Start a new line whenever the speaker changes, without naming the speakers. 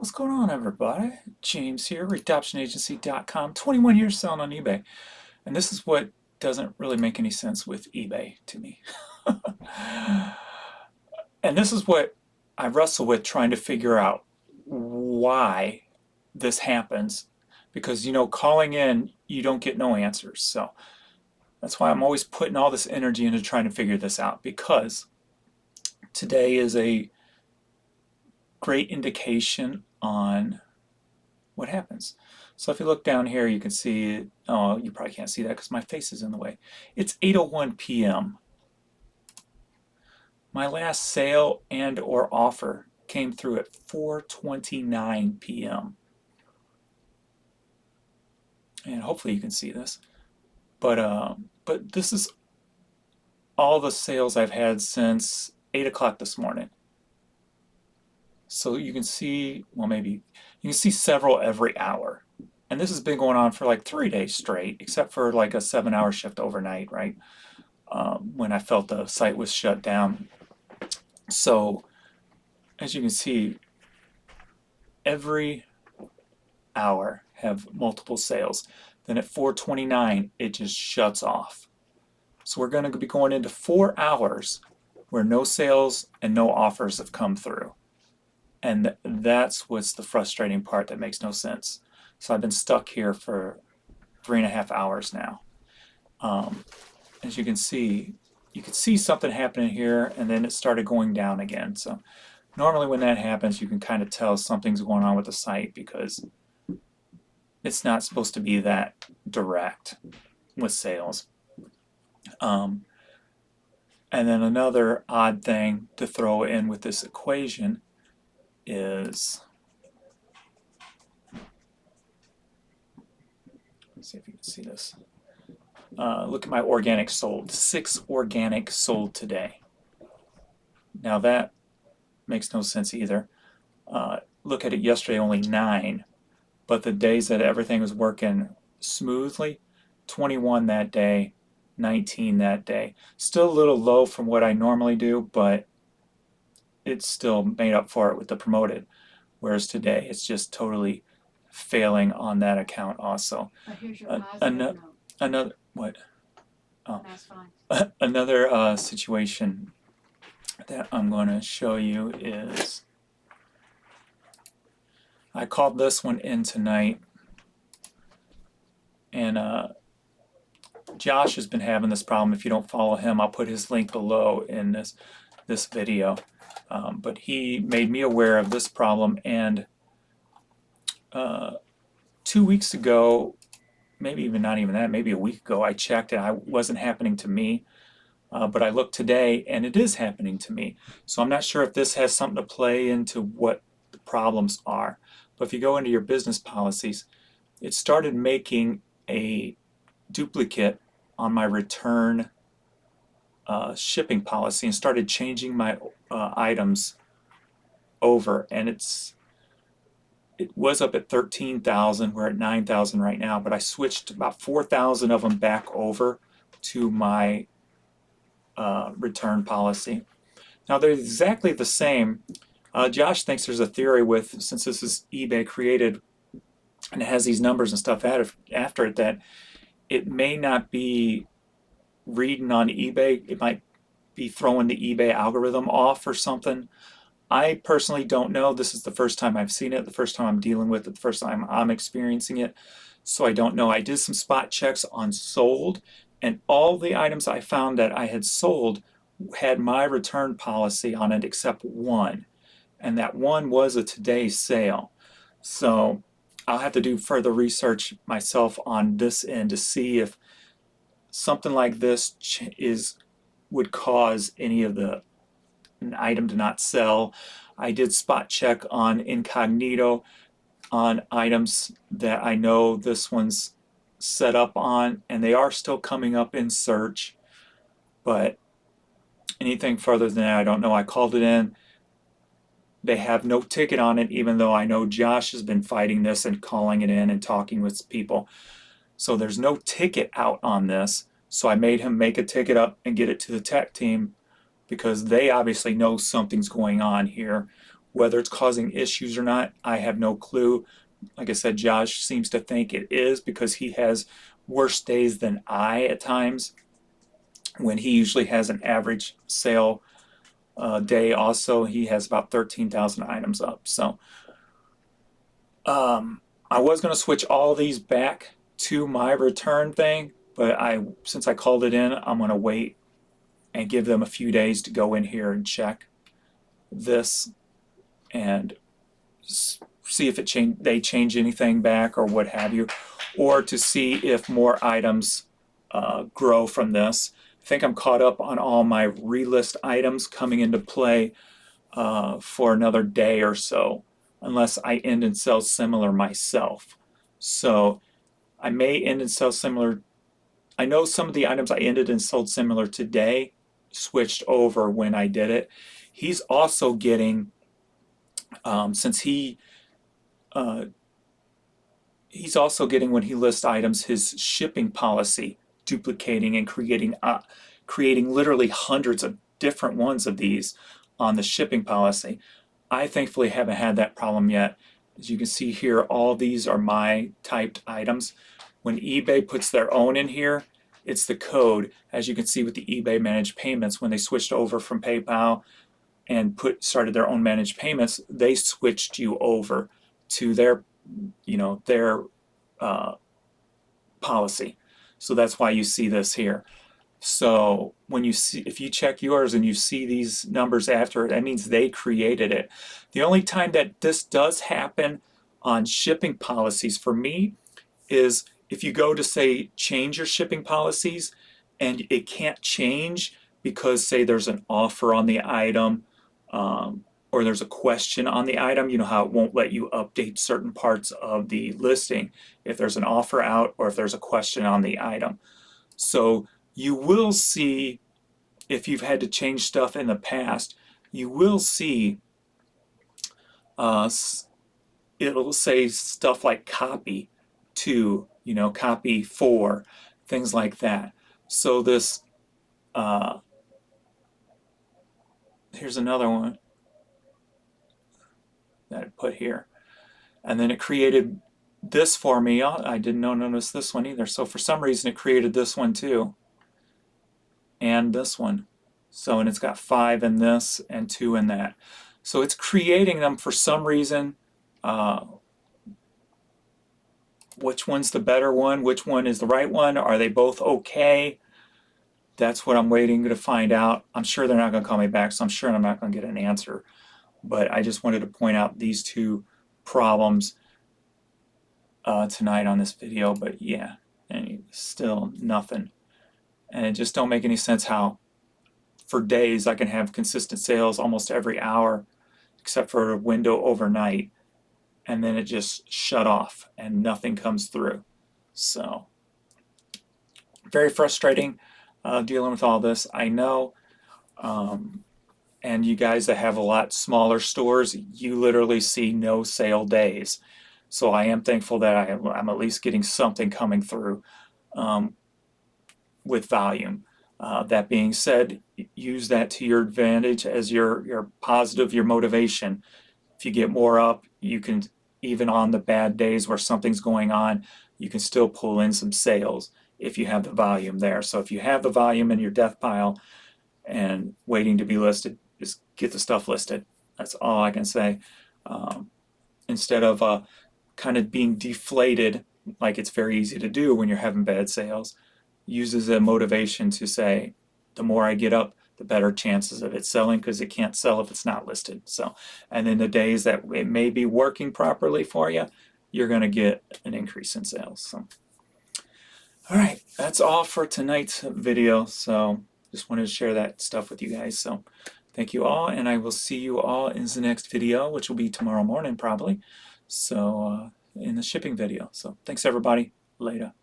What's going on, everybody? James here, redoptionagency.com, 21 years selling on eBay. And this is what doesn't really make any sense with eBay to me. And this is what I wrestle with trying to figure out why this happens. Because, calling in, you don't get no answers. So that's why I'm always putting all this energy into trying to figure this out. Because today is a great indication on what happens. So if you look down here, you can see, oh, you probably can't see that because my face is in the way. It's 8:01 p.m. My last sale and or offer came through at 4:29 p.m. And hopefully you can see this. But this is all the sales I've had since 8 o'clock this morning. So you can see, well, maybe you can see several every hour. And this has been going on for like 3 days straight, except for like a 7-hour shift overnight, right? When I felt the site was shut down. So as you can see, every hour have multiple sales. Then at 4:29, it just shuts off. So we're going to be going into 4 hours where no sales and no offers have come through. And that's what's the frustrating part that makes no sense. So I've been stuck here for 3.5 hours now. As you can see something happening here, and then it started going down again. So normally when that happens, you can kind of tell something's going on with the site because it's not supposed to be that direct with sales. And then another odd thing to throw in with this equation is, let's see if you can see this. Look at my organic sold. 6 organic sold today. Now that makes no sense either. Look at it yesterday, only 9. But the days that everything was working smoothly, 21 that day, 19 that day. Still a little low from what I normally do, but it's still made up for it with the promoted. Whereas today, it's just totally failing on that account also.
But here's your positive note.
Another, what? Oh.
That's fine.
Another situation that I'm going to show you is, I called this one in tonight, and Josh has been having this problem. If you don't follow him, I'll put his link below in this video. But he made me aware of this problem, and 2 weeks ago, maybe even not even that, maybe a week ago, I checked and it wasn't happening to me. But I looked today and it is happening to me. So I'm not sure if this has something to play into what the problems are. But if you go into your business policies, it started making a duplicate on my return shipping policy and started changing my items over. And it was up at 13,000. We're at 9,000 right now, but I switched about 4,000 of them back over to my return policy. Now they're exactly the same. Josh thinks there's a theory with, since this is eBay created and it has these numbers and stuff after it, that it may not be reading on eBay. It might be throwing the eBay algorithm off or something. I personally don't know. This is the first time I've seen it, the first time I'm dealing with it, the first time I'm experiencing it. So I don't know. I did some spot checks on sold, and all the items I found that I had sold had my return policy on it except one. And that one was a today sale. So I'll have to do further research myself on this end to see if something like this would cause any of an item to not sell. I did spot check on incognito on items that I know this one's set up on, and they are still coming up in search, but anything further than that, I don't know. I called it in. They have no ticket on it, even though I know Josh has been fighting this and calling it in and talking with people. So there's no ticket out on this. So I made him make a ticket up and get it to the tech team, because they obviously know something's going on here Whether it's causing issues or not, I have no clue. Like I said, Josh seems to think it is because he has worse days than I at times, when he usually has an average sale day. Also, he has about 13,000 items up. So I was going to switch all these back to my return thing, but since I called it in, I'm going to wait and give them a few days to go in here and check this and see if they change anything back or what have you, or to see if more items grow from this. I think I'm caught up on all my relist items coming into play for another day or so, unless I end and sell similar myself. So I may end and sell similar. I know some of the items I ended and sold similar today switched over when I did it. He's also getting, since he's also getting, when he lists items, his shipping policy duplicating and creating literally hundreds of different ones of these on the shipping policy. I thankfully haven't had that problem yet. As you can see here, all these are my typed items. When eBay puts their own in here, it's the code. As you can see with the eBay managed payments, when they switched over from PayPal and started their own managed payments, they switched you over to their policy. So that's why you see this here. So if you check yours and you see these numbers after it, that means they created it. The only time that this does happen on shipping policies for me is if you go to, say, change your shipping policies and it can't change because, say, there's an offer on the item, or there's a question on the item. You know how it won't let you update certain parts of the listing if there's an offer out or if there's a question on the item. So you will see, if you've had to change stuff in the past, you will see it'll say stuff like copy to, copy for, things like that. So this, here's another one that I put here. And then it created this for me. I didn't notice this one either. So for some reason it created this one too. And this one. So, and it's got 5 in this and 2 in that. So it's creating them for some reason. Which one's the better one? Which one is the right one? Are they both okay? That's what I'm waiting to find out. I'm sure they're not going to call me back, so I'm sure I'm not going to get an answer. But I just wanted to point out these two problems tonight on this video. But yeah, and still nothing. And it just don't make any sense how for days I can have consistent sales almost every hour, except for a window overnight, and then it just shut off and nothing comes through. So very frustrating dealing with all this, I know. And you guys that have a lot smaller stores, you literally see no sale days. So I am thankful that I'm at least getting something coming through with volume. That being said, use that to your advantage as your positive, your motivation. If you get more up, you can, even on the bad days where something's going on, you can still pull in some sales if you have the volume there. So if you have the volume in your death pile and waiting to be listed, just get the stuff listed. That's all I can say. Instead of kind of being deflated, like it's very easy to do when you're having bad sales, use as a motivation to say, the more I get up, the better chances of it selling, because it can't sell if it's not listed. So, and then the days that it may be working properly for you, you're going to get an increase in sales. So, all right, that's all for tonight's video. So just wanted to share that stuff with you guys. So thank you all, and I will see you all in the next video, which will be tomorrow morning probably. So in the shipping video. So thanks everybody. Later.